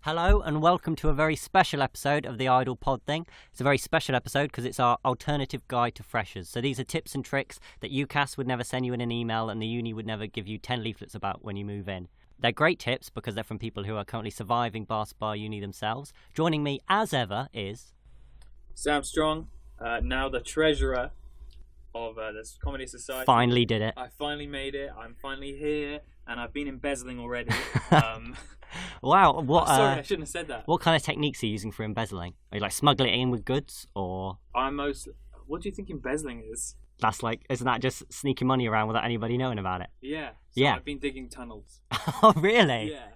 Hello and welcome to a very special episode of the Idle PodThing. It's a very special episode because it's our alternative guide to freshers. So these are tips and tricks that UCAS would never send you in an email and the uni would never give you 10 leaflets about when you move in. They're great tips because they're from people who are currently surviving Bar Spa Uni themselves. Joining me as ever is... Sam Strong, now the treasurer of this Comedy Society. Finally did it. I finally made it. I'm finally here and I've been embezzling already. Wow, what? Sorry, I shouldn't have said that. What kind of techniques are you using for embezzling? Are you like smuggling it in with goods, or? What do you think embezzling is? That's like, isn't that just sneaking money around without anybody knowing about it? Yeah. So Yeah. I've been digging tunnels. Oh, really? Yeah.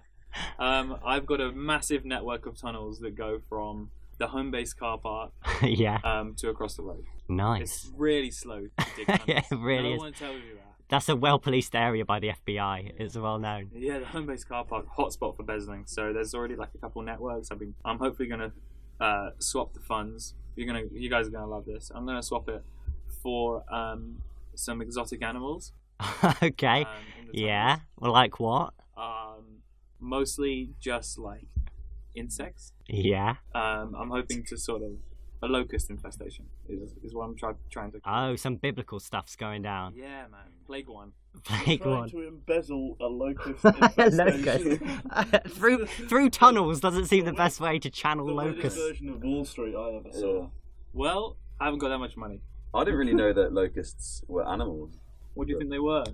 I've got a massive network of tunnels that go from the home base car park Yeah. to across the road. Nice. It's really slow to dig tunnels. Yeah, it really is. No one tells you that. That's a well-policed area by the FBI. It's well known. Yeah, the home base car park, hotspot for embezzling. So there's already like a couple networks. I'm hopefully gonna swap the funds. You guys are gonna love this. I'm gonna swap it for some exotic animals. Okay. Yeah. Well, like what? Mostly just like insects. Yeah. I'm hoping to sort of a locust infestation is what I'm trying to. Oh, some biblical stuff's going down. Yeah, man. Plague one. Plague one. To embezzle a locust infestation. Locust. through tunnels doesn't seem the best way to channel The locusts. version of Wall Street I ever saw. Well, I haven't got that much money. I didn't really know that locusts were animals. What do you think they were?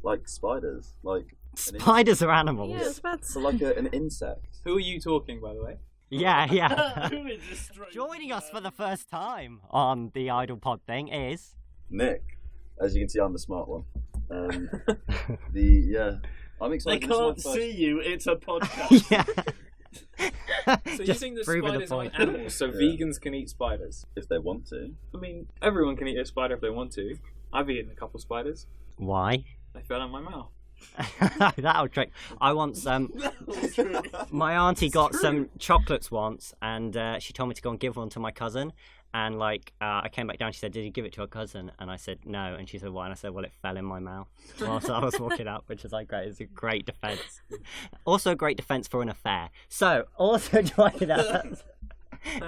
Like spiders. Like Spiders are animals. Yeah, it's bad. so like an insect. Who are you talking, by the way? Yeah. Who is this strange Joining us for man? the first time on the Idle Pod thing is... Nick. As you can see, I'm the smart one. I'm They excited. can't see you, it's a podcast. Yeah. So you Just think that proving spiders the point. aren't animals, so Yeah. vegans can eat spiders? If they want to. I mean, everyone can eat a spider if they want to. I've eaten a couple spiders. Why? They fell in my mouth. That'll trick. I once my auntie got some chocolates once, and she told me to go and give one to my cousin. And I came back down. She said, "Did you give it to a cousin?" And I said, "No." And she said, "Why?" And I said, "Well, it fell in my mouth whilst I was walking up," which is like great. It's a great defence. Also, a great defence for an affair. So, also joining us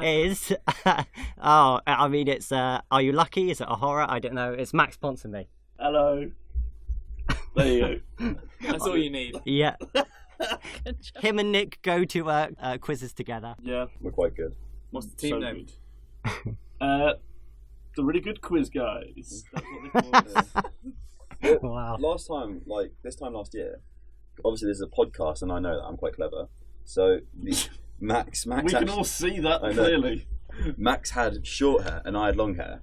is it's Are You Lucky? Is it a horror? I don't know. It's Max Ponsonby. Hello. There you go. That's all you need. Yeah. Him and Nick go to quizzes together. Yeah. We're quite good. What's the team So name? good. The really good quiz guys. That's what they call us. Wow. This time last year, obviously this is a podcast and I know that I'm quite clever. So Max We can all see that I know. clearly. Max had short hair and I had long hair.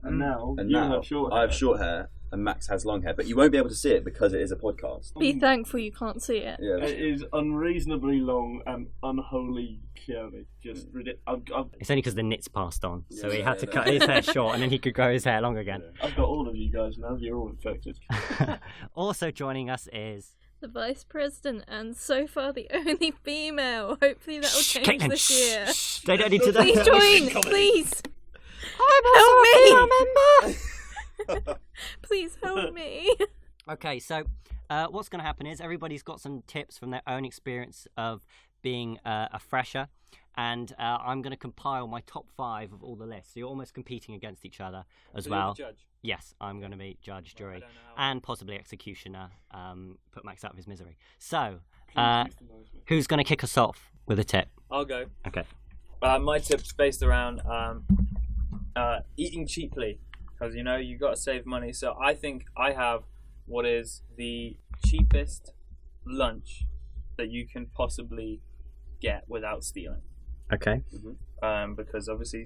And now And you now have short I have hair. short hair and Max has long hair. But you won't be able to see it because it is a podcast. Be thankful you can't see it. Yeah. It is unreasonably long and unholy curvy. Just ridiculous. It's only because the knit's passed on, so he Yeah, had to yeah, cut no. his hair short, and then he could grow his hair long again. I've got all of you guys now. You're all infected. Also joining us is... The vice president, and so far the only female. Hopefully that will Shh, change Caitlin, this year. shh, they don't need to know. Please join, Coming. please. I'm Help me. Please help me. Okay, so what's going to happen is everybody's got some tips from their own experience of being a fresher, and I'm going to compile my top 5 of all the lists. So you're almost competing against each other as So you're well. the judge. Yes, I'm going to be judge, jury, I don't know how- and possibly executioner. Put Max out of his misery. So, Please use the noise. who's going to kick us off with a tip? I'll go. Okay. My tip's based around eating cheaply, because you got to save money. So I think I have what is the cheapest lunch that you can possibly get without stealing. Okay. Because obviously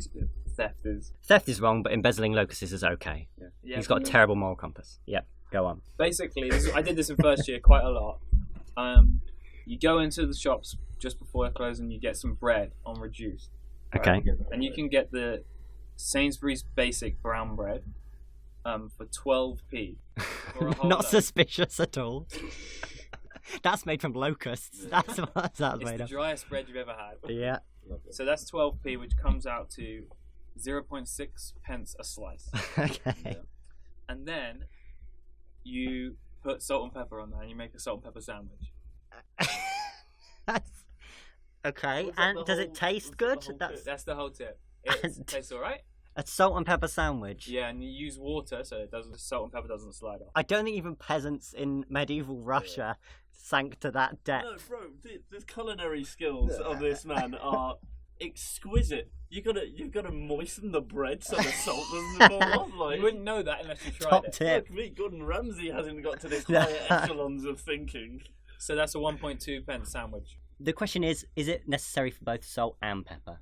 theft is Theft is wrong, but embezzling locusts is okay. yeah. He's got a terrible moral compass. Yep, go on. Basically, I did this in first year quite a lot. You go into the shops just before they close and you get some bread on reduced. Okay. And you can get the Sainsbury's basic brown bread for 12p. For a whole Not loaf. suspicious at all. That's made from locusts. That's what that's It's made the of. driest bread you've ever had. Yeah. So that's 12p, which comes out to 0.6 pence a slice. Okay. And then you put salt and pepper on there and you make a salt and pepper sandwich. That's Okay, Was that and the does whole- it taste was that good? the whole That's tip? That's the whole tip. It tastes alright. a salt and pepper sandwich. Yeah, and you use water so it doesn't salt and pepper doesn't slide off. I don't think even peasants in medieval Russia sank to that depth. No, bro, the culinary skills of this man are exquisite. You gotta moisten the bread so the salt doesn't fall off. Like, You wouldn't know that unless you tried Top it. tip. look, me, Gordon Ramsay hasn't got to this higher echelons of thinking. So that's a 1.2 pence sandwich. The question is it necessary for both salt and pepper?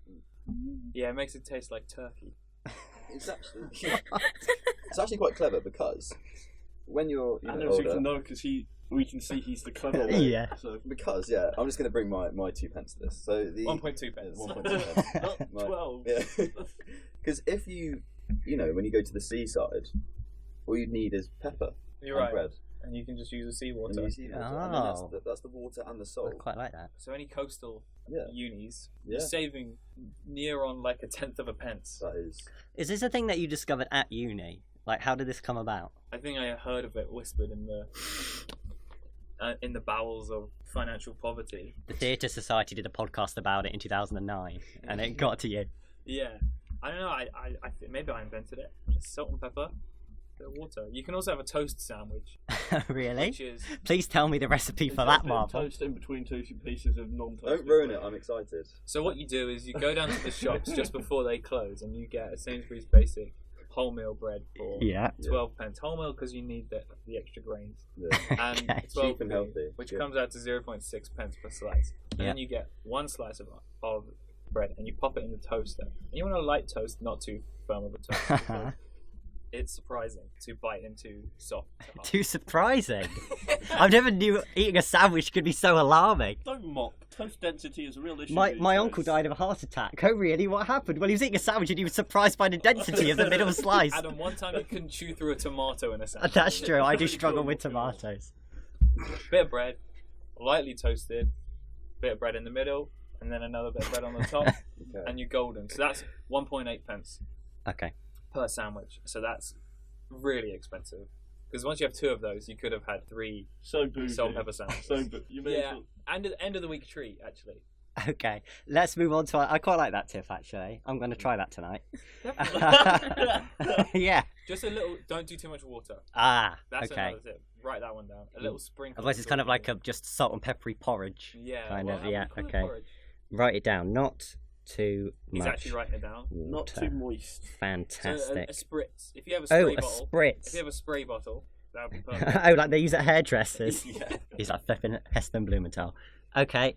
Yeah, it makes it taste like turkey. It's actually quite clever because when you're And older, you can know because we can see he's the clever one. Yeah. So because I'm just going to bring my 2 pence to this. So the 1.2 pence. 1.2 pence. not My- 12. Yeah, because if you when you go to the seaside, all you need is pepper You're and right. bread. And you can just use the And seawater. you see water, and then Oh. that's the water and the I salt. quite like that. So any coastal Yeah. unis, Yeah. you're saving near on like a tenth of a pence. That is. Is this a thing that you discovered at uni? Like, how did this come about? I think I heard of it whispered in the bowels of financial poverty. The Theatre Society did a podcast about it in 2009, and it got to you. Yeah, I don't know. I think maybe I invented it. It's salt and pepper, bit of water. You can also have a toast sandwich, Really? which is Please tell me the recipe It's for like that, a Marvel. toast in between two pieces of non-toasted Don't ruin it. bread. I'm excited. so. What you do is you go down to the shops just before they close, and you get a Sainsbury's basic wholemeal bread for Yeah. 12 pence. Wholemeal because you need the extra grains. Yeah. And Okay. 12 Cheap and healthy. which Good. comes out to 0.6 pence per slice. And Yeah. then you get one slice of bread and you pop it in the toaster. And you want a light toast, not too firm of a toast. because it's surprising to bite into soft. to hard. Too surprising. I've never knew eating a sandwich could be so alarming. Don't mock. Toast density is a real issue. My these uncle days. died of a heart attack. Oh, really? What happened? Well, he was eating a sandwich and he was surprised by the density of the middle slice. Adam, one time you couldn't chew through a tomato in a sandwich. That's true. I do Pretty struggle cool. with tomatoes. Bit of bread, lightly toasted, bit of bread in the middle, and then another bit of bread on the top, Okay. and you're golden. So that's 1.8 pence Okay. per sandwich. So that's really expensive. Because once you have 2 of those, you could have had 3 So bougie. salt and pepper sandwiches. So you may as Yeah, well- and at the end of the week treat, actually. Okay. Let's move on to. I quite like that tip, actually. I'm going to try that tonight. Yeah. Just a little, don't do too much water. Ah. That's Okay. another tip. Write that one down. A little sprinkle. Otherwise, it's kind of like a just salt and peppery porridge. Yeah, kind well, of, how would yeah, you call it okay. porridge? Write it down. Not too He's much. actually writing it down. Not water. too moist. So Fantastic. a spritz. If you have a Oh, spray a bottle. If spritz. you have a spray bottle, that would be perfect. Oh, like they use at hairdressers. Yeah. He's like flipping Heston Blumenthal. Okay,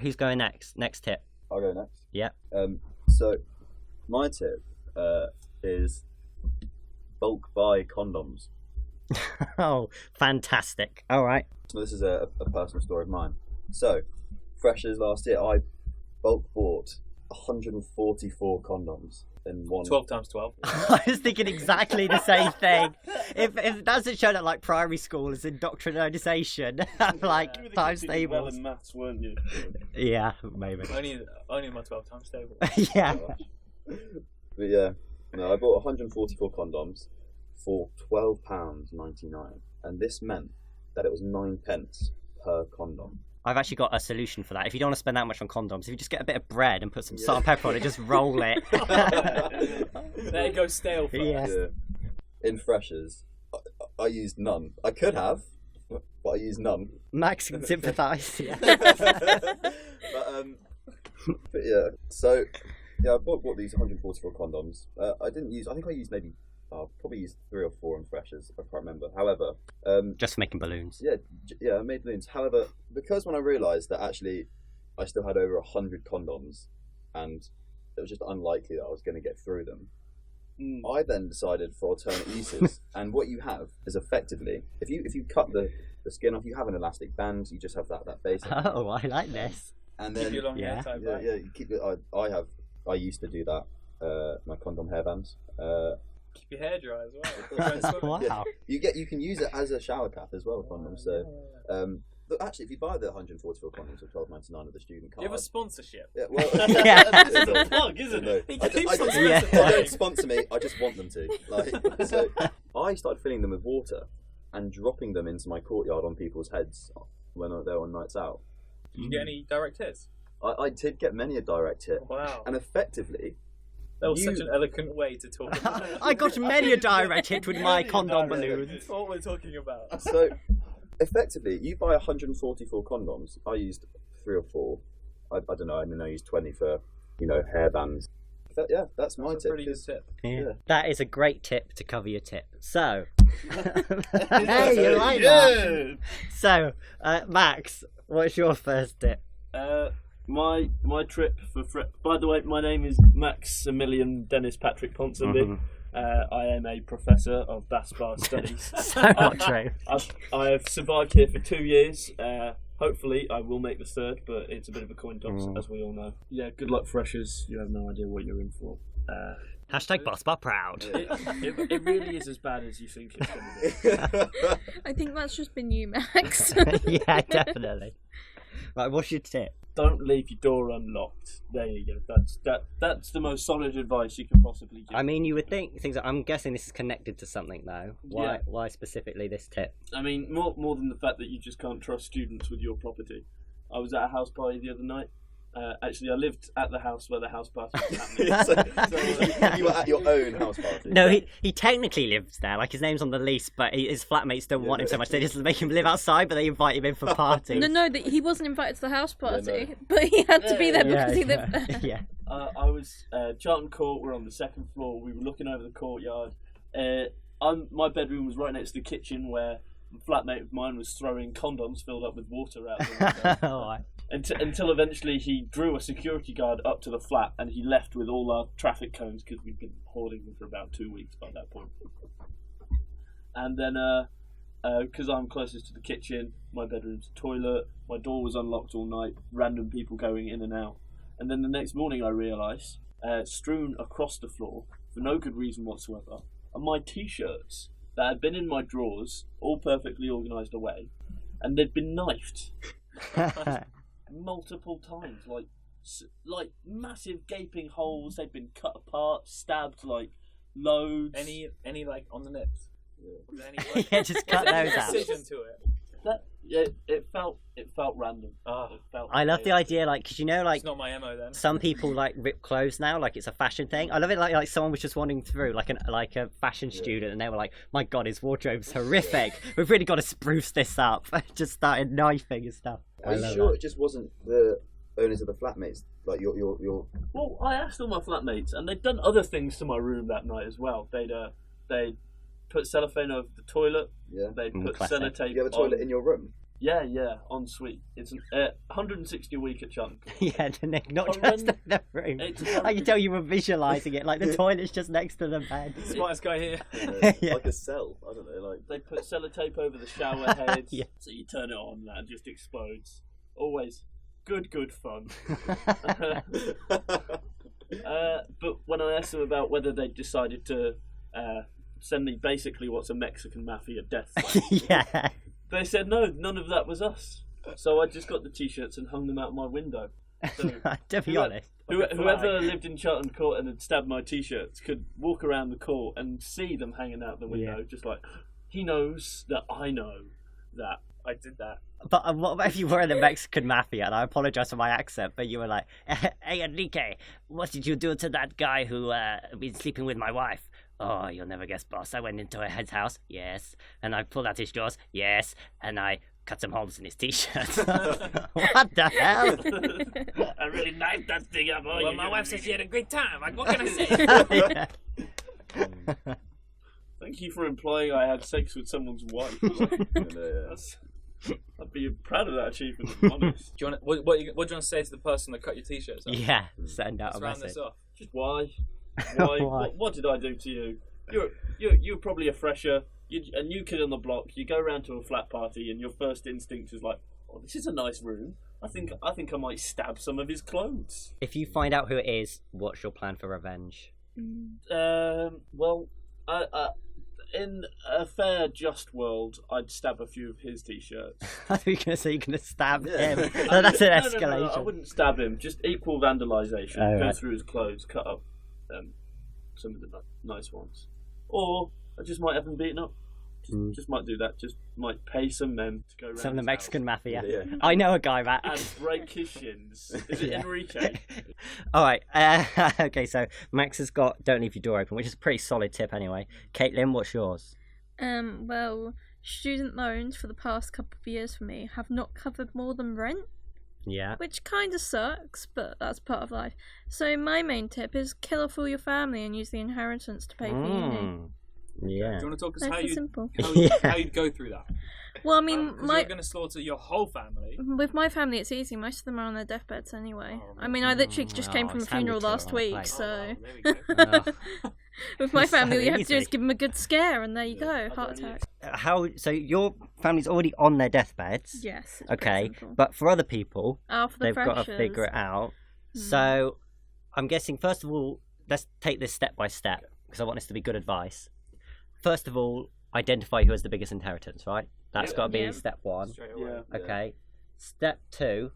who's going next? Next tip. I'll go next. Yeah. So my tip is bulk buy condoms. Oh, fantastic. All right. So this is a personal story of mine. So, freshers last year, I bulk bought 144 condoms in one. 12 times 12. I was thinking exactly the same thing. If that's a show that like primary school is indoctrination, like You were the times kid who did well tables. in maths, weren't you? Yeah, maybe. only my 12 times table. Yeah. But yeah, no, I bought 144 condoms for £12.99, and this meant that it was 9 pence per condom. I've actually got a solution for that. If you don't want to spend that much on condoms, if you just get a bit of bread and put some salt and pepper on it, just roll it. There it goes stale first. Yes. Yeah. In freshers, I used none. I could have, but I used none. Max can sympathise. Yeah. but yeah, so yeah, I bought these 144 condoms. I didn't use. I think I used maybe. Probably used 3 or 4 in freshers. I can't remember. However, Just for making balloons. yeah, I made balloons. However, because when I realised that actually I still had over 100 condoms, and it was just unlikely that I was going to get through them, I then decided for alternate uses. And what you have is effectively, if you cut the skin off, you have an elastic band. You just have that base. Oh, I like this. And Keep then your long yeah. hair tied yeah, back. yeah, you keep it. I used to do that. My condom hairbands. Keep your hair dry as well. Wow. Yeah. You can use it as a shower cap as well, condoms. So, look, actually, if you buy the 144 condoms for £12.99 at the student card, You have a sponsorship. yeah, well, Yeah. This is a plug, isn't No. it? He I keeps on Yeah. they sponsoring. don't sponsor me. I just want them to. Like, so I started filling them with water and dropping them into my courtyard on people's heads when they're on nights out. Did you get any direct hits? I did get many a direct hit. Wow. And effectively, That was such an eloquent way to talk about it. I got many a direct hit with my condom balloons. That's what we're talking about. So, effectively, you buy 144 condoms. I used 3 or 4. I don't know. I mean, I used 20 for, hairbands. That's my That's a tip. pretty good tip. Yeah. That is a great tip to cover your tip. So, hey, you like that? So, Max, what's your first tip? My trip for by the way, my name is Maximilian Dennis Patrick Ponsonby. I am a professor of bass bar studies. So not true. I have survived here for 2 years. Hopefully I will make the third, but it's a bit of a coin toss, as we all know. Yeah, good luck, freshers. You have no idea what you're in for. Hashtag boss bar proud. It really is as bad as you think it's going to be. I think that's just been you, Max. Yeah, definitely. Right, what's your tip? Don't leave your door unlocked. There you go. That's the most solid advice you can possibly give. I mean, you would think things. I'm guessing this is connected to something, though. Why? Yeah. Why specifically this tip? I mean, more than the fact that you just can't trust students with your property. I was at a house party the other night. Actually, I lived at the house where the house party was happening. so you were at your own house party. No, he technically lives there. Like, his name's on the lease, but his flatmates don't want him so much. They just make him live outside, but they invite him in for parties. No, that he wasn't invited to the house party, but he had to be there because he lived there. Yeah. I was Charlton Court. We're on the second floor. We were looking over the courtyard. My bedroom was right next to the kitchen, where a flatmate of mine was throwing condoms filled up with water out the window. Until eventually he drew a security guard up to the flat, and he left with all our traffic cones, because we'd been hoarding them for about 2 weeks by that point. And then, because I'm closest to the kitchen, my bedroom's a toilet, my door was unlocked all night, random people going in and out. And then the next morning I realised, strewn across the floor, for no good reason whatsoever, are my t-shirts that had been in my drawers, all perfectly organised away, and they'd been knifed. Multiple times, like massive gaping holes. They've been cut apart, stabbed like loads. Any like on the nips? Yeah, yeah, just cut those out. Precision to it. It felt random. It felt I love the idea, like, because It's not my MO then. some people like rip clothes now, like it's a fashion thing. I love it, like someone was just wandering through, like a fashion student, and they were like, "My God, his wardrobe's horrific. We've really got to spruce this up." Just started knifing and stuff. Are you sure it just wasn't the owners of the flatmates? Like your. Well, I asked all my flatmates, and they'd done other things to my room that night as well. They'd put cellophane over the toilet. Yeah. They'd put classic. sellotape. Do you have a toilet on... in your room? Yeah, en suite. It's 160 a week at Charlton. Yeah, Nick, not just Horrendous. in the room. It's I can tell you were visualising it, like the toilet's just next to the bed. Smartest guy here. Yeah. Like a cell. I don't know. Like They put sellotape over the shower heads, Yeah. so you turn it on and it just explodes. Always good fun. But when I asked them about whether they decided to send me basically what's a Mexican mafia death threat, Yeah. they said no, none of that was us. So I just got the t-shirts and hung them out my window. So To be honest. whoever lived in Charlton Court and had stabbed my t-shirts could walk around the court and see them hanging out the window, just like, he knows that I know that I did that. But what if you were in the Mexican mafia? And I apologise for my accent, but you were like, "Hey, Enrique, what did you do to that guy who been sleeping with my wife?" "Oh, you'll never guess, boss. I went into his house, yes, and I pulled out his drawers, yes, and I cut some holes in his t-shirt." What the hell? I really knifed that thing up. Well, my wife said she had a great time. Like, what can I say? Yeah. Thank you for implying I had sex with someone's wife. I'd be proud of that achievement, if I'm honest. Do you want what do you want to say to the person that cut your t-shirts off? Yeah, send out Let's a round message. this off. Just why? Why? What did I do to you? You're probably a fresher. A new kid on the block. You go round to a flat party, and your first instinct is like, "Oh, this is a nice room. I think I might stab some of his clothes." If you find out who it is, what's your plan for revenge? Well, in a fair, just world, I'd stab a few of his t-shirts. I thought you were going to say you're going to stab him. No, Oh, that's an no, escalation. I wouldn't stab him. Just equal vandalisation. Oh, Go right. through his clothes, cut up some of the nice ones. Or I just might have him beaten up. Just might do that. Just might pay some men to go around Some of the his Mexican house mafia. Yeah. I know a guy, Matt. and break his shins. Is it Yeah. Enrique? All right. Okay, so Max has got "Don't leave your door open," which is a pretty solid tip anyway. Caitlin, what's yours? Well, student loans for the past couple of years for me have not covered more than rent, Yeah. which kind of sucks, but that's part of life. So my main tip is kill off all your family and use the inheritance to pay for uni. Yeah. Do you want to talk us Nice how and you simple. how you'd go through that? Well, I mean, 'Cause my you're going to slaughter your whole family. with my family it's easy. Most of them are on their deathbeds anyway. Oh, I mean, I literally just came from a it's handy funeral to last on a week, plate. so Oh, there we go. with my It's so family, all you have to do is easy. give them a good scare, and there you go, I heart don't need- attack. How? So your family's already on their deathbeds. Yes. It's Okay, pretty simple. but for other people, Oh, for the they've got to freshers. figure it out. Hmm. So, I'm guessing first of all, let's take this step by step because I want this to be good advice. First of all, identify who has the biggest inheritance. Right? That's Yeah. got to be Yeah. step one. Straight away. Yeah. Okay. Step two.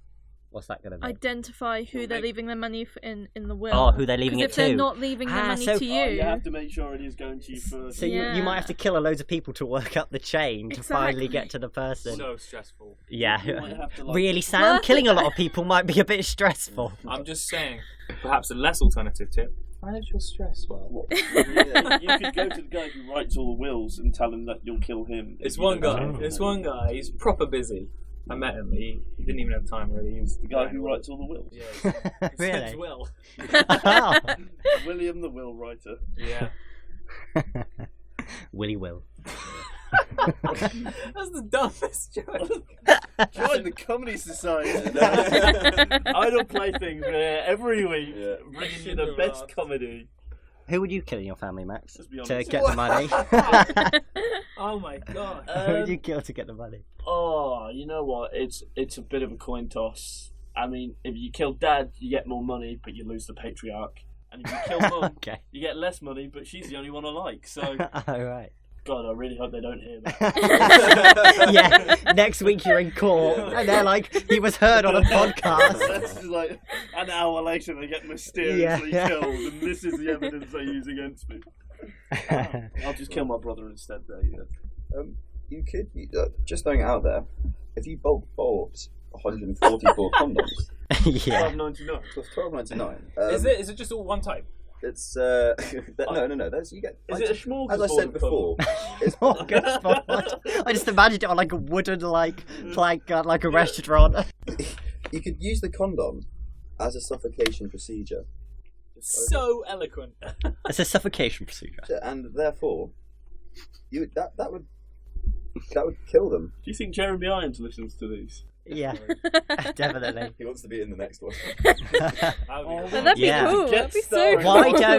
What's that going to be? Identify who they're Make- leaving their money in the will. Oh, who they're leaving 'Cause it if they're to. not leaving the money so- to Oh, you, you have to make sure it is going to you first. So you might have to kill a loads of people to work up the chain to finally Exactly. get to the person. So stressful. Yeah. You might have to, like- Really, Sam? Killing a lot of people might be a bit stressful. I'm just saying, perhaps a less alternative tip. Manage your stress well. You could go to the guy who writes all the wills and tell him that you'll kill him. It's if you one don't guy. kill him. It's one guy. He's proper busy. I met him. He didn't even have time really. He was The guy who writes all the wills. Yeah. Really? Will. Oh. William the will writer. Yeah. Willy Will. That's the dumbest joke. Join the Comedy Society. Idle Plaything every week, Yeah. bringing you the best comedy. Who would you kill in your family, Max? Let's be To honest. get the money? Oh my god. Who would you kill to get the money? Oh, you know what? It's a bit of a coin toss. I mean, if you kill Dad, you get more money, but you lose the patriarch. And if you kill Mum, Okay. you get less money, but she's the only one I like. So, All right. God, I really hope they don't hear that. Yeah. Next week you're in court, and they're like, he was heard on a podcast. This is like an hour later, they get mysteriously Yeah. killed, and this is the evidence they use against me. I'll just kill my brother instead, there. Yeah. You could, just throwing it out there, if you bulk bought 144 condoms, Yeah. $12.99. so it's $12.99. Is it just all one type? It's no. There's you get. Is it a smorgasbord? As I said before, it's Smorgasbord. I just imagined it on like a wooden like plank at like a restaurant. you could use the condom as a suffocation procedure, So eloquent. It's a suffocation procedure. and therefore, that would kill them. Do you think Jeremy Irons listens to these? Yeah, definitely. He wants to be in the next one. That'd be Yeah. cool. Get That'd be so started.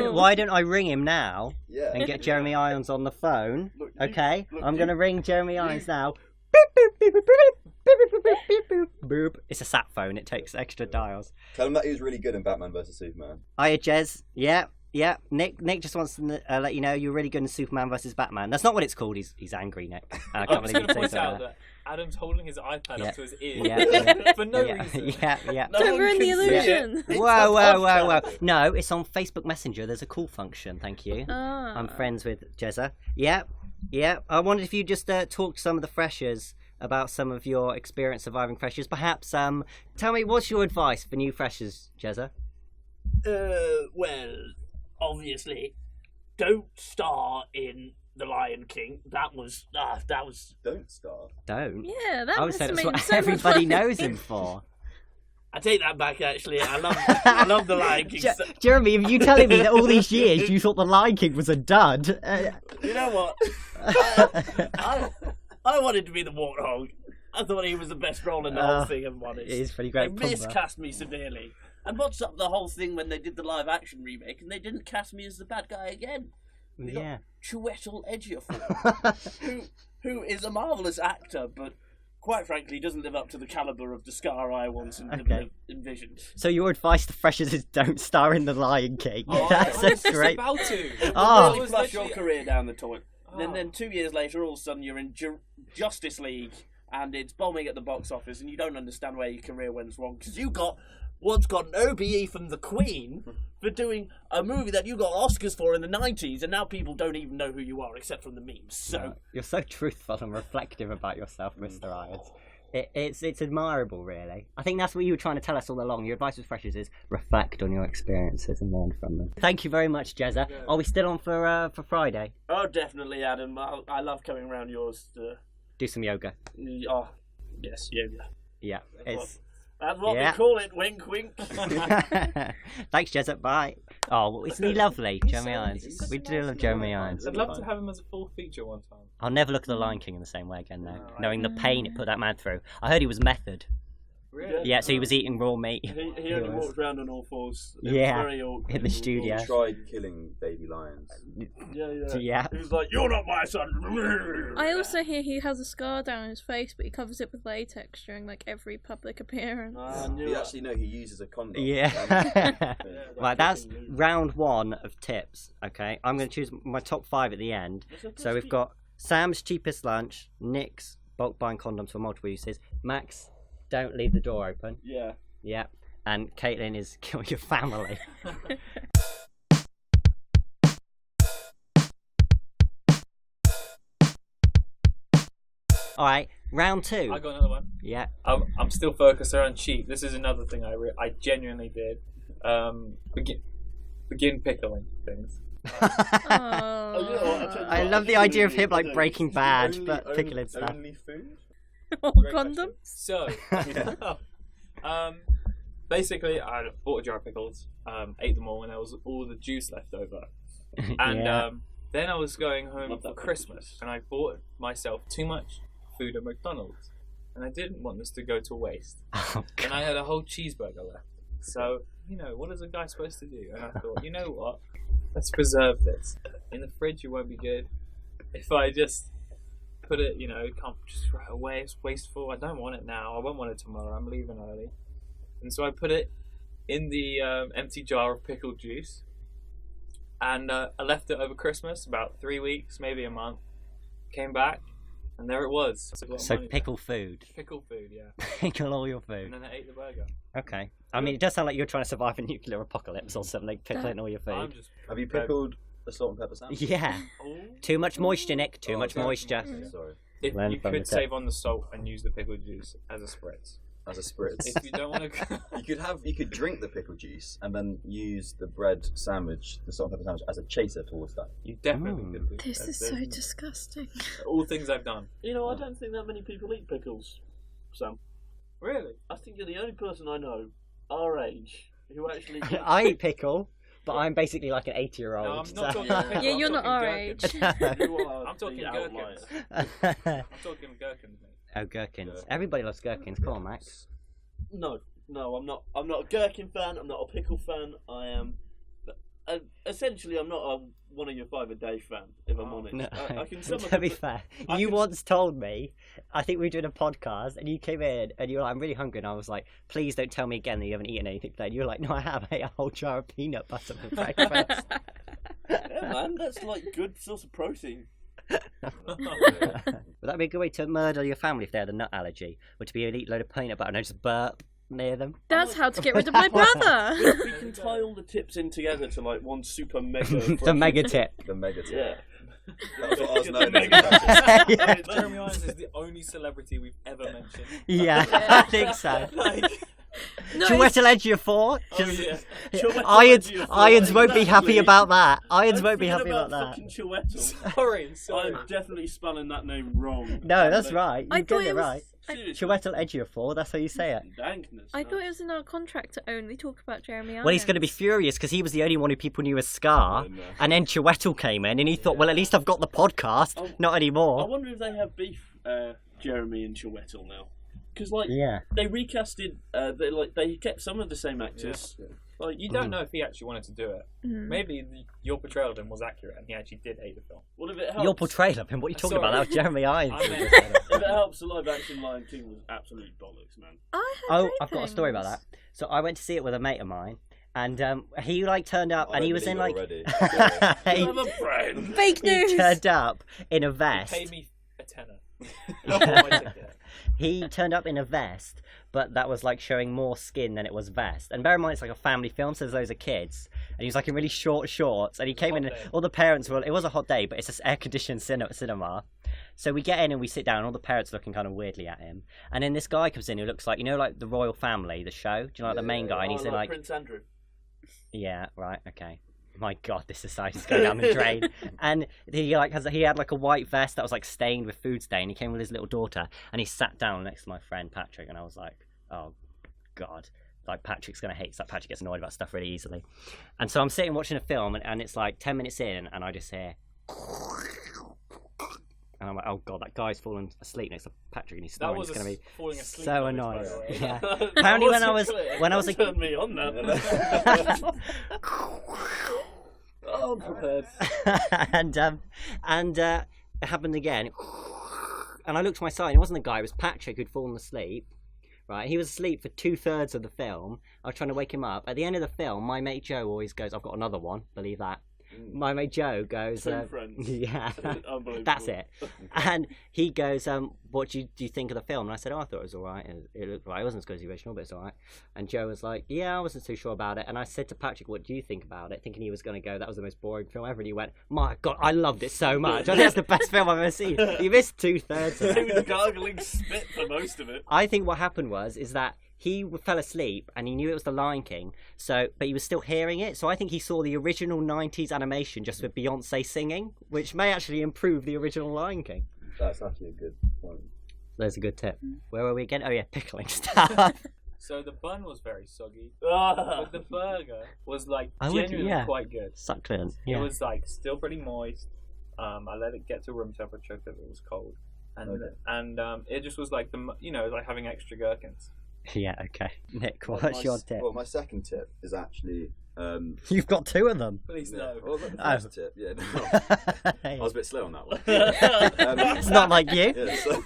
cool. Why don't I ring him now Yeah. and get Jeremy Irons on the phone? Look, you- Okay, look, I'm you- gonna ring Jeremy Irons now. Beep, beep, beep, beep, beep, beep, beep, beep, beep, beep, boop. It's a sat phone. It takes extra dials. Tell him that he was really good in Batman vs Superman. Hiya, Jez. Yeah. Nick just wants to let you know you're really good in Superman versus Batman. That's not what it's called. He's angry, Nick. I I'm can't just believe going you to say point out that. that Adam's holding his iPad Yeah. up to his ear Yeah. for no Yeah, reason. yeah. No Don't one ruin the can see it. illusion. It's Whoa. a podcast. No, it's on Facebook Messenger. There's a call function. Thank you. Ah. I'm friends with Jezza. Yeah. I wondered if you just talk to some of the freshers about some of your experience surviving freshers. Perhaps tell me, what's your advice for new freshers, Jezza? Well, obviously, don't star in The Lion King. That was. Don't starve. Don't. Yeah, that I would must say have that's made what so much everybody fun. knows him for. I take that back. Actually, I love The Lion King. Jeremy, are you telling me that all these years you thought The Lion King was a dud? You know what? I wanted to be the warthog. I thought he was the best role in the whole thing, if I'm honest. It is pretty They great. miscast me severely. And what's up the whole thing when they did the live action remake and they didn't cast me as the bad guy again? They got Yeah. Chiwetel Ejiofor, who is a marvellous actor, but quite frankly doesn't live up to the calibre of the Scar I once envisioned. So your advice to freshers is don't star in The Lion King. Oh, That's I a was just great. about to. Oh. Really flush your career down the toilet. Oh. Then 2 years later, all of a sudden you're in Justice League, and it's bombing at the box office, and you don't understand where your career went wrong because you once got an OBE from the Queen for doing a movie that you got Oscars for in the 90s, and now people don't even know who you are except from the memes. So You're so truthful and reflective about yourself, Mr. Irons. It's admirable, really. I think that's what you were trying to tell us all along. Your advice with freshers is reflect on your experiences and learn from them. Thank you very much, Jezza. Are we still on for Friday? Oh, definitely, Adam. I love coming around yours to Do some yoga. Oh, yes, yoga. Yeah, That's what we call it. Wink, wink. Thanks, Jezza. Bye. Oh, isn't he lovely, Jeremy Irons? We do love Jeremy Irons. I'd love to have him as a full feature one time. I'll never look at The Lion King in the same way again, though. Knowing the pain it put that man through. I heard he was method. Really? Yeah, so he was eating raw meat. He only walked around on all fours. It Yeah, was very awkward. in the studio. He tried killing baby lions. Yeah. He was like, "You're not my son." I also hear he has a scar down his face, but he covers it with latex during like every public appearance. He uses a condom. Yeah. Right, that's round 1 of tips. Okay, I'm going to choose my top 5 at the end. So we've got Sam's cheapest lunch, Nick's bulk buying condoms for multiple uses, Max, don't leave the door open. Yeah. Yeah. And Caitlin is kill your family. Alright, round 2. I got another one. Yeah. I'm still focused around cheap. This is another thing I genuinely did. Begin pickling things. I love the idea of him like Breaking Bad, but pickling stuff. Only food? Or condoms? So, basically, I bought a jar of pickles, ate them all, and there was all the juice left over. And then I was going home for Christmas, and I bought myself too much food at McDonald's, and I didn't want this to go to waste. And I had a whole cheeseburger left. So, what is a guy supposed to do? And I thought, you know what? Let's preserve this. In the fridge, it won't be good. If I just put it, can't just throw it away. It's wasteful. I don't want it now. I won't want it tomorrow. I'm leaving early. And so I put it in the empty jar of pickled juice. And I left it over Christmas, about 3 weeks, maybe a month. Came back, and there it was. So pickle food. Pickle food, yeah. Pickle all your food. And then I ate the burger. Okay. I mean, it does sound like you're trying to survive a nuclear apocalypse or something, pickling all your food. Have you pickled the salt and pepper sandwich? Yeah. Too much moisture, Nick. Too much moisture. Sorry. If Learn you from could the save on the salt and use the pickle juice as a spritz. As a spritz. If you don't want to, You could drink the pickle juice and then use the bread sandwich, the salt and pepper sandwich, as a chaser towards that. you definitely could do. This is so disgusting. All things I've done. I don't think that many people eat pickles, Sam. Really? I think you're the only person I know our age who actually. I eat pickle, but I'm basically like an 80-year-old. No, I'm not so- talking pickle. Yeah, you're I'm not talking our gherkins. age. You are I'm talking the outlier. gherkins. I'm talking gherkins, mate. Oh, gherkins. Everybody loves gherkins. Come on, Max. No, I'm not. I'm not a gherkin fan. I'm not a pickle fan. I am. Essentially, I'm not a one of your 5 a day fan. If I'm honest, No. I can sum To be up. fair, I you can- once told me, I think we were doing a podcast, and you came in, and you were like, I'm really hungry, and I was like, please don't tell me again that you haven't eaten anything today. And you were like, no, I have. I ate a whole jar of peanut butter for breakfast. Yeah, man, that's like good source of protein. Would that be a good way to murder your family if they had a nut allergy? Or to be able to eat a load of peanut butter and then just burp near them? That's how to get rid of my brother. We can tie all the tips in together to like one super mega. The mega tip. The mega tip. Yeah. That's what I was The known mega as. Yeah. Jeremy Irons is the only celebrity we've ever mentioned. Yeah, I think so. No, Chiwetel Ejiofor. Oh, yeah. Irons won't be happy about that. Irons won't be I'm happy thinking about that. Fucking Chiwetel. Sorry. I'm definitely spelling that name wrong. No, that's right. I You thought get it it was- right. Seriously. Chiwetel Ejiofor, that's how you say it. Dankness. I thought it was in our contract to only talk about Jeremy Irons. Well, he's going to be furious because he was the only one who people knew as Scar, and then Chiwetel came in, and he thought, well, at least I've got the podcast. Oh. Not I anymore. wonder if they have beef, Jeremy and Chiwetel now, because like Yeah. they recasted, they kept some of the same actors. Like You don't know if he actually wanted to do it. Mm. Maybe your portrayal of him was accurate and he actually did hate the film. what if it helps? Your portrayal of him, what are you talking Sorry. about? That was Jeremy Irons. I meant- If it helps, the live action Lion King was absolute bollocks, man. I heard Oh, great I've got a story about things. that. So I went to see it with a mate of mine, and he like turned up, I and he don't was in believe like it already. I he, have a friend. Fake he news. turned up in a He vest. paid me a tenner. I bought my ticket. he turned up in a vest, but that was like showing more skin than it was vest. And bear in mind, it's like a family film, so there's loads of kids. And he was like in really short shorts. And he came in, and all the parents were, it was a hot day, but it's an air-conditioned cinema. So we get in and we sit down, and all the parents looking kind of weirdly at him. And then this guy comes in who looks like, you know, like the Royal Family, the show? Do you know, like the main guy? And he's in like Prince Andrew. Yeah, right, okay. My God, this society's going down the drain. And he had like a white vest that was like stained with food stain. He came with his little daughter, and he sat down next to my friend Patrick, and I was like, oh God, like Patrick's gonna hate. Like Patrick gets annoyed about stuff really easily. And so I'm sitting watching a film, and it's like 10 minutes in, and I just hear, and I'm like, oh God, that guy's fallen asleep next to Patrick, and he's snoring. It's gonna be so annoying. Yeah. Apparently, when I was a turn me on now. Oh, I'm prepared. and it happened again. And I looked to my side, and it wasn't the guy, it was Patrick who'd fallen asleep. Right, he was asleep for 2/3 of the film. I was trying to wake him up. At the end of the film, my mate Joe always goes, I've got another one, believe that. My mate Joe goes, Two friends. Yeah, Unbelievable. that's it. And he goes, what do you think of the film? And I said, I thought it was all right. It looked right. It wasn't as good as the original, but it's all right. And Joe was like, yeah, I wasn't too sure about it. And I said to Patrick, what do you think about it? Thinking he was going to go, that was the most boring film ever. And he went, my God, I loved it so much. I think that's the best film I've ever seen. You missed 2/3 of He was it. gargling spit for most of it. I think what happened is that he fell asleep and he knew it was the Lion King, but he was still hearing it. So I think he saw the original 90s animation just with Beyonce singing, which may actually improve the original Lion King. That's actually a good point. There's a good tip. Where were we again? Oh yeah, pickling stuff. So the bun was very soggy, Ah. but the burger was like I would- genuinely yeah. quite good. Succulent. It Yeah. was like still pretty moist. I let it get to room temperature because it was cold, and it just was like like having extra gherkins. Yeah. Okay. Nick, what's your tip? Well, my second tip is actually. You've got 2 of them. Please no. Well, the Oh. first tip, yeah. No. I was a bit slow on that one. It's not like you. Yeah, so,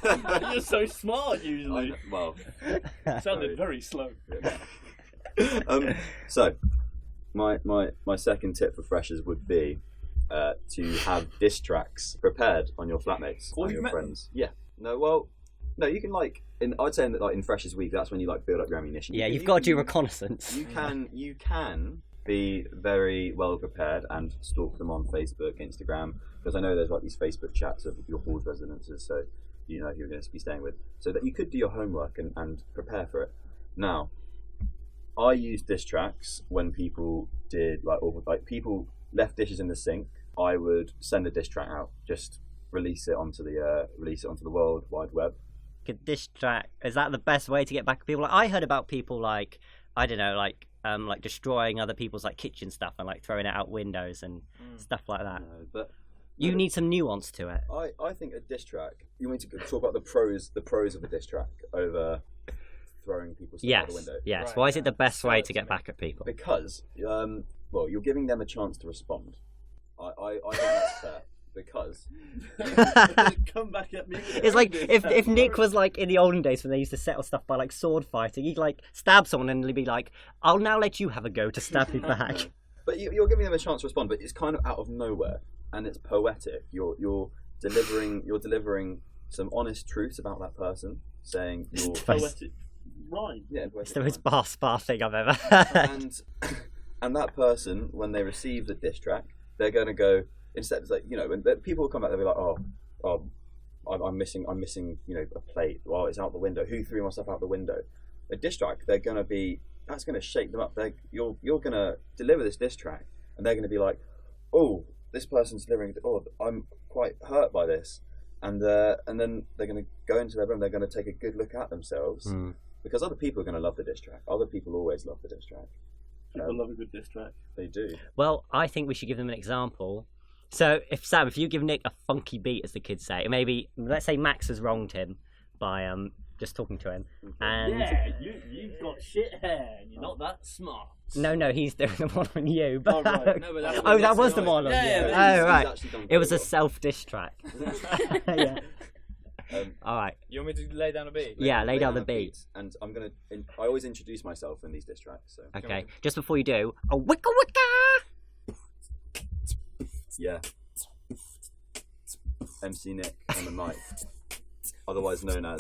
You're so smart usually. well, Sounded very slow. so my second tip for freshers would be to have diss tracks prepared on your flatmates, Oh, on you've your met friends. Yeah. No, you can I'd say that like in freshers week, that's when you like build up your ammunition. Yeah, you've got to do reconnaissance. You can be very well prepared and stalk them on Facebook, Instagram, because I know there's like these Facebook chats of your hall's residences, so you know who you're going to be staying with, so that you could do your homework and prepare for it. Now, I used dish tracks when people did people left dishes in the sink. I would send a dish track out, just release it onto the World Wide Web. Dish track, is that the best way to get back at people? Like, I heard about people like, I don't know, like destroying other people's like kitchen stuff and like throwing it out windows and stuff like that. No, but You need some nuance to it. I think a dish track. You want to talk about the pros of a dish track over throwing people's stuff out the window. Yes. Right, Why is it the best Sell way it to to get me. back at people? Because well, you're giving them a chance to respond. I think that's fair. Because Come back at me. It's like if Nick was like in the olden days when they used to settle stuff by like sword fighting, he'd like stab someone and he'd be like, "I'll now let you have a go to stab me back." But you're giving them a chance to respond, but it's kind of out of nowhere and it's poetic. You're delivering some honest truths about that person, saying you're Poetic rhyme. yeah, It's poetic the most rhyme. bar thing I've ever heard. and that person, when they receive the diss track, they're going to go, instead of like, when people will come back, they'll be like, I'm missing a plate. Well, it's out the window. Who threw my stuff out the window? A diss track, that's going to shake them up. You're going to deliver this diss track, and they're going to be like, oh, this person's delivering. Oh, I'm quite hurt by this, and then they're going to go into their room. They're going to take a good look at themselves, because other people are going to love the diss track. Other people always love the diss track. People love a good diss track. They do. Well, I think we should give them an example. So, if you give Nick a funky beat, as the kids say, maybe let's say Max has wronged him by just talking to him, and Yeah, you've got shit hair and you're not that smart. no, he's doing the one on you. But Oh, right. No, but that's oh, that was the one on Yeah, you. yeah, Oh, right. He's It was a very self-diss track. Yeah. All right. You want me to lay down a beat? Yeah, lay down the a beat. and I always introduce myself in these diss tracks. So Okay. Just before you do, a wicka wicka. yeah, MC Nick on the mic, otherwise known as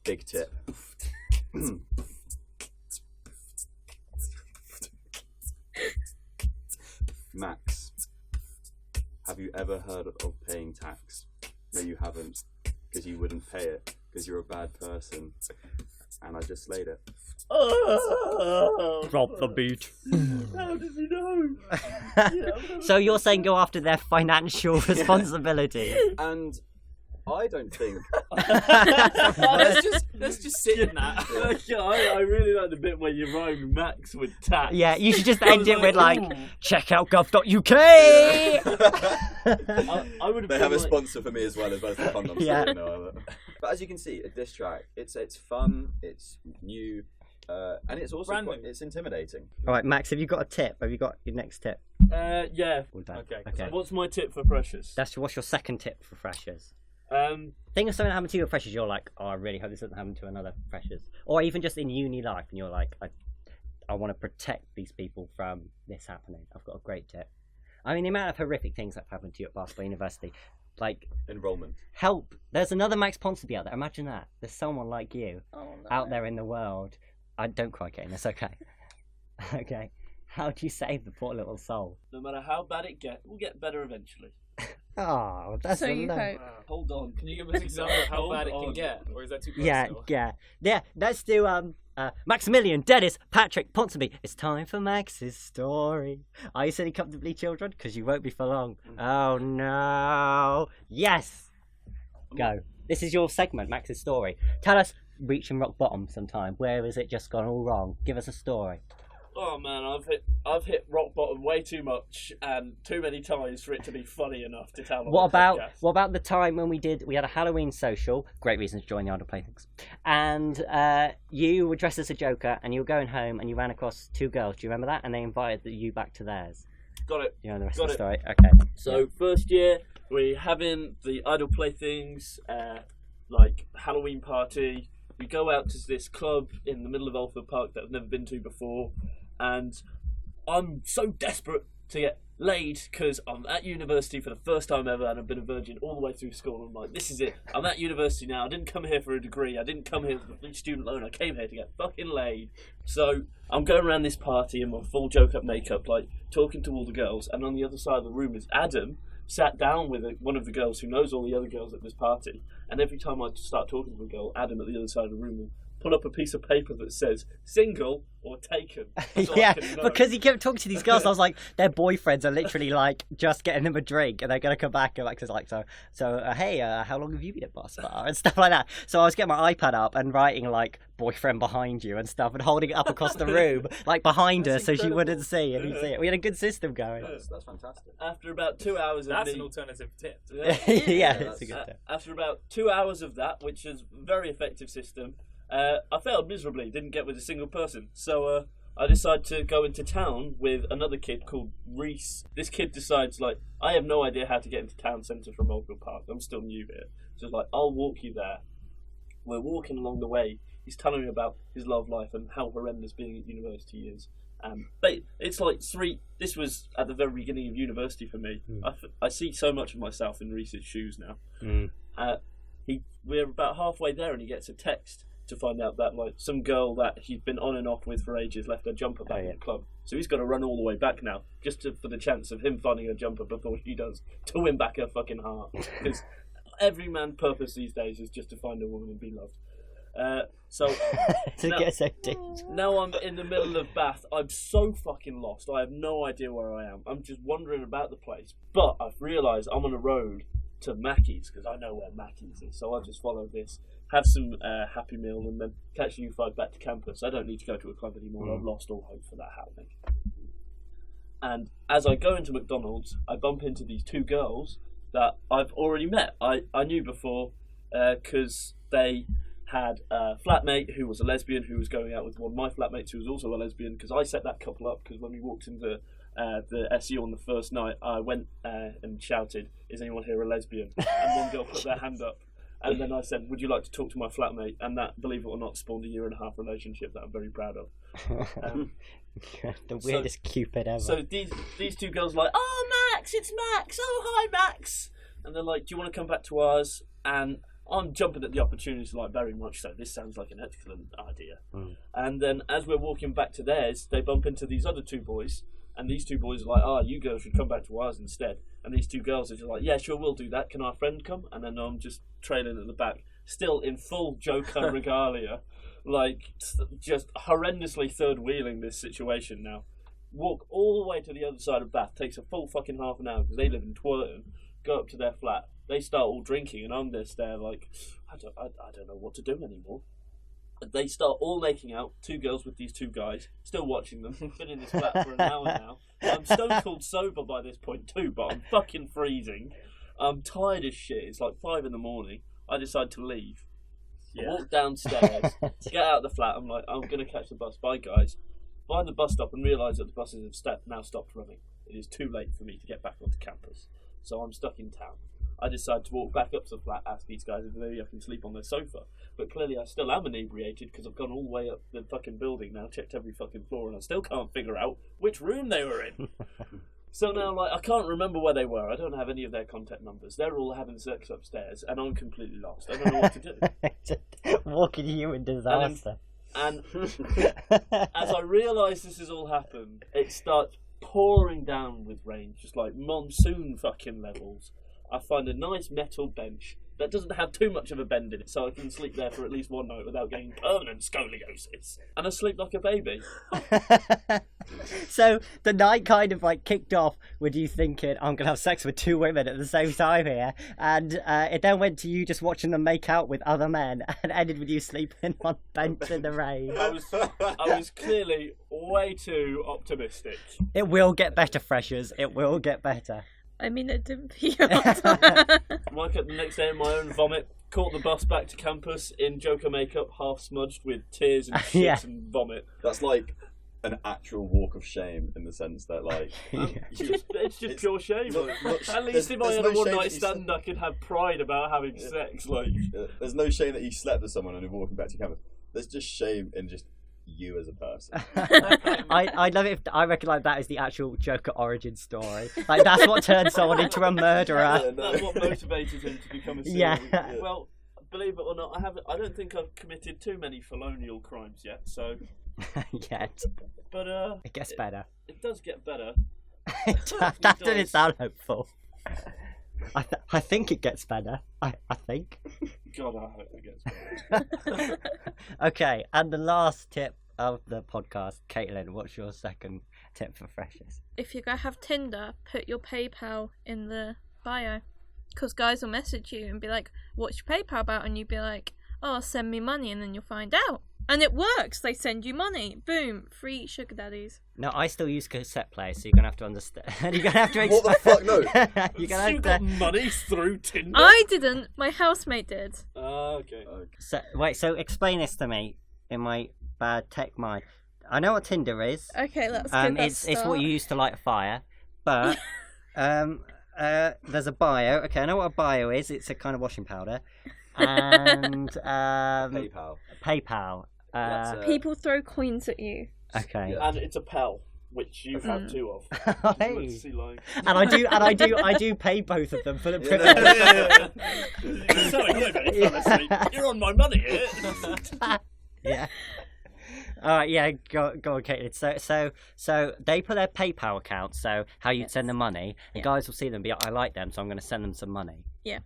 Big tip. Max, have you ever heard of paying tax? No, you haven't, because you wouldn't pay it, because you're a bad person. And I just slayed it. Drop the beat. How did we know? So you're saying go after their financial responsibility? And I don't think. let's just sit in that. I really like the bit where you rhyme Max with tax. Yeah, you should just end it with like, check out gov.uk. I would have. They have a sponsor for me as well as the condoms. Yeah. So, you know, but as you can see, a diss track. It's fun. It's new. And it's also it's intimidating. All right, Max, have you got a tip? Have you got your next tip? Yeah. All done. Okay. What's my tip for Precious? What's your second tip for freshers? Think of something that happened to you at freshers, you're like, oh, I really hope this doesn't happen to another freshers. Or even just in uni life, and you're like, I want to protect these people from this happening. I've got a great tip. I mean, the amount of horrific things that have happened to you at Basketball University, like enrollment. Help. There's another Max Ponsonby out there. Imagine that. There's someone like you out there in the world. Don't cry, Kane. That's okay. Okay. How do you save the poor little soul? No matter how bad it gets, we'll get better eventually. Oh, that's So a you low. hope. Hold on. Can you give us an example of how bad it can get, or is that too personal? Yeah. Let's do Maximilian Dennis Patrick Ponsonby. It's time for Max's story. Are you sitting comfortably, children? Because you won't be for long. Oh no! Yes. Go. This is your segment, Max's story. Tell us, reaching rock bottom sometime. Where has it just gone all wrong? Give us a story. Oh man, I've hit rock bottom way too much and too many times for it to be funny enough to tell. What about the time when we had a Halloween social? Great reason to join the Idle Playthings. And you were dressed as a Joker, and you were going home, and you ran across two girls. Do you remember that? And they invited you back to theirs. Got it. You know the rest Got of the it. story. Okay. So first year we're having the Idle Playthings like Halloween party. We go out to this club in the middle of Alford Park that I've never been to before, and I'm so desperate to get laid because I'm at university for the first time ever, and I've been a virgin all the way through school. I'm like, this is it. I'm at university now. I didn't come here for a degree. I didn't come here for a student loan. I came here to get fucking laid. So I'm going around this party in my full joke-up makeup, like talking to all the girls, and on the other side of the room is Adam, sat down with one of the girls who knows all the other girls at this party, and every time I start talking to a girl, Adam at the other side of the room will pull up a piece of paper that says single or taken. So Yeah, because he kept talking to these girls. I was like, their boyfriends are literally like just getting them a drink, and they're gonna come back and like, hey, how long have you been at Boss Bar and stuff like that. So I was getting my iPad up and writing like boyfriend behind you and stuff, and holding it up across the room, like behind her, so she wouldn't see and you see it. We had a good system going. That's fantastic. After about 2 hours of That's me, an alternative tip. Yeah, it's a good tip. after about 2 hours of that, which is a very effective system, I failed miserably, didn't get with a single person. So I decided to go into town with another kid called Reese. This kid decides, like, I have no idea how to get into town centre from Oldfield Park. I'm still new here. So it's like, I'll walk you there. We're walking along the way. He's telling me about his love life and how horrendous being at university is. But it's like this was at the very beginning of university for me. I see so much of myself in Reese's shoes now. We're about halfway there and he gets a text to find out that like some girl that he's been on and off with for ages left her jumper back at the club. So he's got to run all the way back now just for the chance of him finding her jumper before she does, to win back her fucking heart. Because every man's purpose these days is just to find a woman and be loved. Now I'm in the middle of Bath. I'm so fucking lost. I have no idea where I am. I'm just wandering about the place. But I've realised I'm on a road to Mackey's because I know where Mackey's is. So I'll just follow this, have some Happy Meal, and then catch the U5 back to campus. I don't need to go to a club anymore. I've lost all hope for that happening. And as I go into McDonald's, I bump into these two girls that I've already met. I knew before because they had a flatmate who was a lesbian who was going out with one of my flatmates who was also a lesbian, because I set that couple up, because when we walked into the SU on the first night, I went and shouted, "Is anyone here a lesbian?" And one girl put their hand up, and then I said, "Would you like to talk to my flatmate?" And that, believe it or not, spawned a 1.5-year relationship that I'm very proud of. The weirdest Cupid ever. So these two girls are like, "Oh Max, it's Max, oh hi Max," and they're like, "Do you want to come back to ours?" And I'm jumping at the opportunity, like, very much so. This sounds like an excellent idea. And then as we're walking back to theirs, they bump into these other two boys, and these two boys are like, you girls should come back to ours instead. And these two girls are just like, yeah, sure, we'll do that. Can our friend come? And then I'm just trailing at the back, still in full Joker regalia, like, just horrendously third-wheeling this situation now. Walk all the way to the other side of Bath, takes a full fucking half an hour, because they live in Twerton, go up to their flat. They start all drinking, and I'm just there like, I don't know what to do anymore. And they start all making out, two girls with these two guys, still watching them. Been in this flat for an hour now. I'm stone cold sober by this point too, but I'm fucking freezing. I'm tired as shit. It's like 5 a.m. I decide to leave. I walk downstairs, get out of the flat. I'm like, I'm gonna catch the bus. Bye, guys. Find the bus stop and realise that the buses have now stopped running. It is too late for me to get back onto campus, so I'm stuck in town. I decide to walk back up to the flat, ask these guys if maybe I can sleep on their sofa. But clearly I still am inebriated because I've gone all the way up the fucking building now, checked every fucking floor, and I still can't figure out which room they were in. So now, like, I can't remember where they were. I don't have any of their contact numbers. They're all having sex upstairs, and I'm completely lost. I don't know what to do. Just walking human disaster. And as I realise this has all happened, it starts pouring down with rain, just like monsoon fucking levels. I find a nice metal bench that doesn't have too much of a bend in it, so I can sleep there for at least one night without getting permanent scoliosis. And I sleep like a baby. So the night kind of like kicked off with you thinking, I'm going to have sex with 2 women at the same time here. And it then went to you just watching them make out with other men and ended with you sleeping on a bench in the rain. I was clearly way too optimistic. It will get better, freshers. It will get better. I mean, it didn't feel. Woke up the next day in my own vomit, caught the bus back to campus in Joker makeup, half smudged with tears and shit and vomit. That's like an actual walk of shame in the sense that, like, it's just pure shame. At least if I had a one-night stand, I could have pride about having sex. Like, there's no shame that you slept with someone and you're walking back to campus. There's just shame in just you as a person. I love it if I reckon like that is the actual Joker origin story. Like that's what turns someone into a murderer. That's what motivated him to become a serial. Well, believe it or not, I don't think I've committed too many felonial crimes yet. So yet, but it gets better. It does get better. That didn't sound hopeful. I think it gets better. I think. God, I hope it gets better. Okay, and the last tip of the podcast, Caitlin, what's your second tip for freshers? If you're going to have Tinder, put your PayPal in the bio. Because guys will message you and be like, what's your PayPal about? And you'd be like, oh, send me money, and then you'll find out. And it works. They send you money. Boom. Free sugar daddies. No, I still use cassette players, so you're going to have to understand. You're going to have to What the fuck? No. You're gonna have You got money through Tinder? I didn't. My housemate did. Okay. So explain this to me in my bad tech mind. I know what Tinder is. Okay, let's get that It's what you use to light a fire, but there's a bio. Okay, I know what a bio is. It's a kind of washing powder. And PayPal. People throw coins at you. Okay. And it's a pal, which you have 2 of. Hey. See, like... And I do pay both of them for the privilege. Sorry, you're on my money here. Yeah. Yeah, go on, Caitlin. So they put their PayPal account, so how you'd send them money, and guys will see them and be like, I like them, so I'm going to send them some money. Yeah.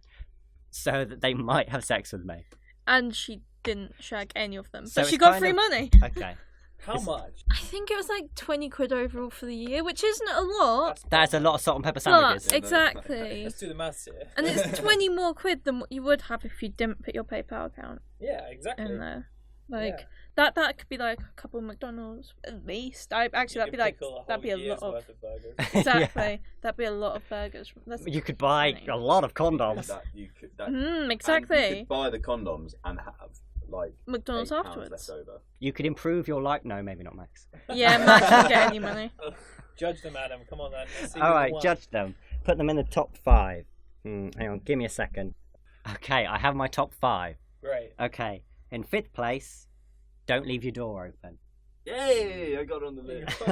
So that they might have sex with me. And she didn't shag any of them. So But she it's got kind free of- money. Okay. How much? I think it was like 20 quid overall for the year, which isn't a lot. That's a lot of salt and pepper But, sandwiches. exactly. Let's do the maths here. And it's 20 more quid than what you would have if you didn't put your PayPal account Yeah, exactly. in there. Yeah. That could be like a couple of McDonald's at least. That'd be like a lot of worth of burgers. exactly. That'd be a lot of burgers. You could buy a lot of condoms. You could exactly. You could buy the condoms and have like McDonald's £8 afterwards. left over. You could improve your life. No, maybe not, Max. Yeah, Max didn't get any money. Judge them, Adam. Come on, then. Let's see All who right, won. judge them. Put them in the top 5. Hang on, give me a second. Okay, I have my top 5. Great. Okay, in 5th place, don't leave your door open. Yay! I got on the list.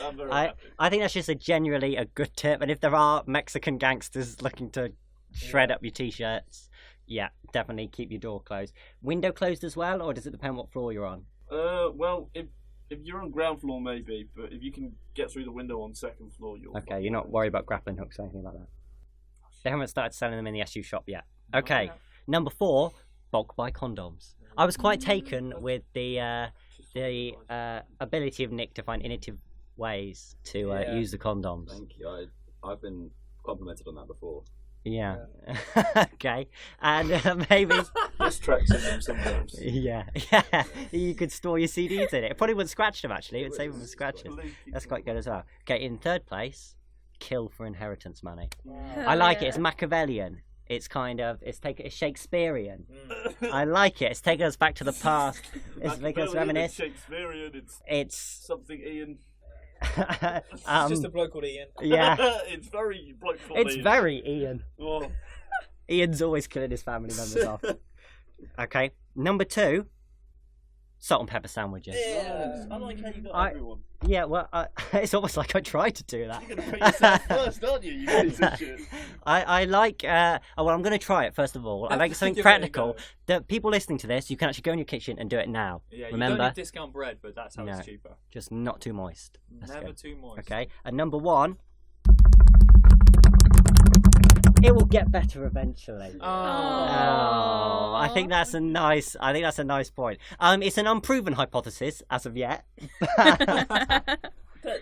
I'm very happy. I think that's just generally a good tip. And if there are Mexican gangsters looking to shred up your t-shirts, Yeah, definitely keep your door closed. Window closed as well, or does it depend what floor you're on? Well, if you're on ground floor, maybe, but if you can get through the window on second floor, you're Okay, you're not worried about grappling hooks or anything like that. They haven't started selling them in the SU shop yet. Okay, number 4, bulk buy condoms. I was quite taken with the ability of Nick to find innovative ways to use the condoms. Thank you. I've been complimented on that before. Yeah. Okay, and maybe. There's tracks in them sometimes. Yeah. You could store your CDs in it. It probably wouldn't scratch them. Actually, it would save them from scratches. That's quite good as well. Okay, in third place, kill for inheritance money. I like it. It's Machiavellian. It's kind of it's Shakespearean. I like it. It's taking us back to the past. It's making us reminisce. Shakespearean. It's something Ian. It's just a bloke called Ian. Yeah. It's very bloke called It's Ian. very Ian. Oh. Ian's always killing his family members off. Okay, number 2, salt and pepper sandwiches. Yeah. I like how you got everyone. Yeah, well, it's almost like I tried to do that. You're going to put yourself first, aren't you? You piece of shit. I like, well, I'm going to try it first of all. I like something Give it a practical. go. That people listening to this, you can actually go in your kitchen and do it now. Yeah, you Remember? don't need discount bread, but that's how No. it's cheaper. Just not too moist. That's Never good. too moist. Okay, and number 1, it will get better eventually. Oh. Oh, I think that's a nice point. It's an unproven hypothesis as of yet.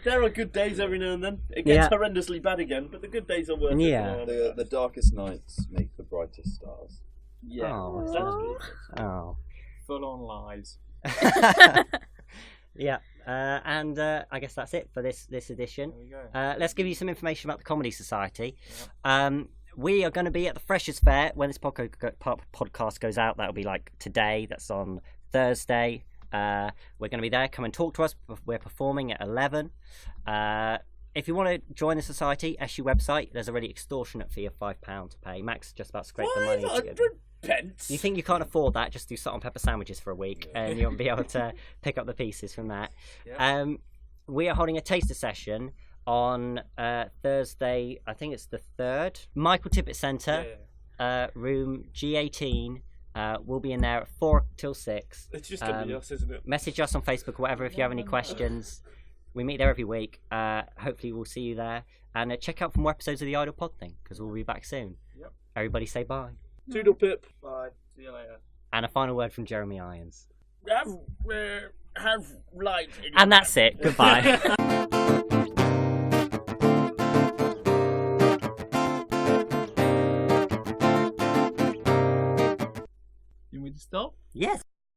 There are good days every now and then. It gets horrendously bad again, but the good days are worth it. Yeah. The darkest nights make the brightest stars. Yeah. Oh. That's good. Oh. Full on lies. Yeah, and I guess that's it for this edition. There we go. Let's give you some information about the Comedy Society. We are going to be at the Freshers' Fair when this podcast goes out. That'll be like today. That's on Thursday. We're going to be there. Come and talk to us. We're performing at 11. If you want to join the society, SU website, there's a really extortionate fee of £5 to pay. Max just about scraped the money. 500 pence. You think you can't afford that? Just do salt and pepper sandwiches for a week, and you'll be able to pick up the pieces from that. Yeah. We are holding a taster session on Thursday. I think it's the 3rd. Michael Tippett Centre, room G18. We'll be in there at 4 till 6. It's just going to be us, isn't it? Message us on Facebook or whatever if you have any questions. We meet there every week. Hopefully we'll see you there. And check out for more episodes of the Idle PodThing, because we'll be back soon. Yep. Everybody say bye. Toodle pip. Bye. See you later. And a final word from Jeremy Irons. Have light. And that's it. Goodbye.